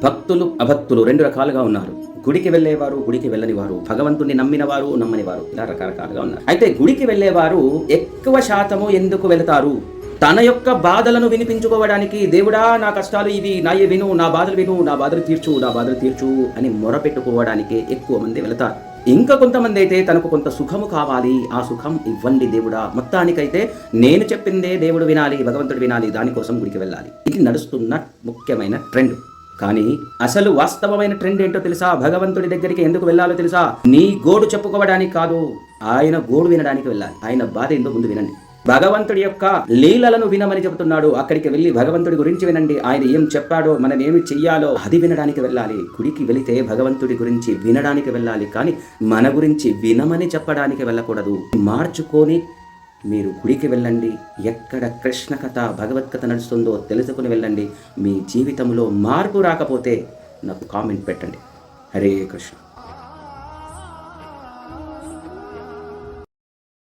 భక్తులు అభక్తులు రెండు రకాలుగా ఉన్నారు. గుడికి వెళ్ళేవారు, గుడికి వెళ్ళని వారు, భగవంతుని నమ్మినవారు, నమ్మని వారు, ఇలా రకరకాలుగా ఉన్నారు. అయితే గుడికి వెళ్ళేవారు ఎక్కువ శాతము ఎందుకు వెళతారు? తన యొక్క బాధలను వినిపించుకోవడానికి, దేవుడా నా కష్టాలు ఇవి, విను, నా బాధలు విను, నా బాధలు తీర్చు అని మొరపెట్టుకోవడానికి ఎక్కువ మంది వెళతారు. ఇంకా కొంతమంది అయితే తనకు కొంత సుఖము కావాలి, ఆ సుఖం ఇవ్వండి దేవుడా, మొత్తానికైతే నేను చెప్పిందే దేవుడు వినాలి, భగవంతుడు వినాలి, దానికోసం గుడికి వెళ్ళాలి. ఇది నడుస్తున్న ముఖ్యమైన ట్రెండ్. కానీ అసలు వాస్తవమైన ట్రెండ్ ఏంటో తెలుసా? భగవంతుడి దగ్గరికి ఎందుకు వెళ్ళాలో తెలుసా? నీ గోడు చెప్పుకోవడానికి కాదు, ఆయన గోడు వినడానికి వెళ్ళాలి. ఆయన బాధ ఏందో ముందు వినండి. భగవంతుడి యొక్క లీలలను వినమని చెబుతున్నాడు. అక్కడికి వెళ్ళి భగవంతుడి గురించి వినండి, ఆయన ఏం చెప్పాడో, మనం ఏమి చెయ్యాలో అది వినడానికి వెళ్ళాలి. గుడికి వెళితే భగవంతుడి గురించి వినడానికి వెళ్ళాలి, కానీ మన గురించి వినమని చెప్పడానికి వెళ్ళకూడదు. మార్చుకొని మీరు గుడికి వెళ్ళండి. ఎక్కడ కృష్ణ కథ, భగవద్గీత నడుస్తుందో తెలుసుకుని వెళ్ళండి. మీ జీవితంలో మార్పు రాకపోతే నాకు కామెంట్ పెట్టండి. హరే కృష్ణ.